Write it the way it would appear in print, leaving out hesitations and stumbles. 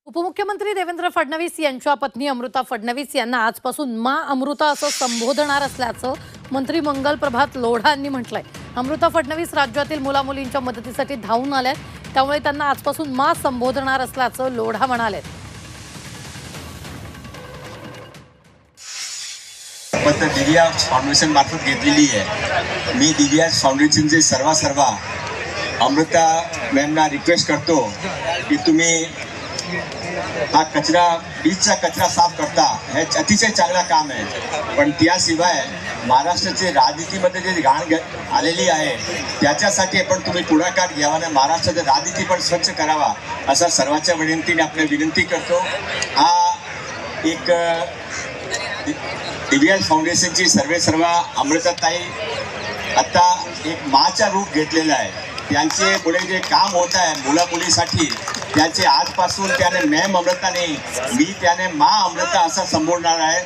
उपमुख्यमंत्री देवेंद्र फडणवीस यांच्या पत्नी अमृता फडणवीस यांना आजपासून मा अमृता असं संबोधणार असल्याचं मंत्री मंगल प्रभात लोढा यांनी म्हटलंय। अमृता फडणवीस राज्यातील मुलामुलींच्या मदतीसाठी धावून आल्यात, त्यामुळे त्यांना आजपासून मा संबोधणार असल्याचं लोढा म्हणाले। दिव्या फाउंडेशन मार्फत घेतलेली आहे। मी दिव्या फाउंडेशनचे सर्व अमृता मॅमना रिक्वेस्ट करतो की तुम्ही हा कचरा बीचचा कचरा साफ करता, हे अतिशय चांगला काम आहे, पण त्याशिवाय महाराष्ट्राचे राजनीतीमध्ये जे घाण आलेली आहे त्याच्यासाठी पण तुम्ही पुढाकार घ्यावा आणि महाराष्ट्राची राजनीती पण स्वच्छ करावा असा सर्वांच्या विनंतीने आपले विनंती करतो। हा एक दिव्या फाउंडेशनची सर्व अमृताताई आता एक माचा रूप घेतलेला आहे। त्यांचे पुढे जे काम होत आहे मुलामुलीसाठी त्याचे आजपासून त्याने मॅम अमृता नाही, मी त्याने मा अमृता असं संबोधणार आहे।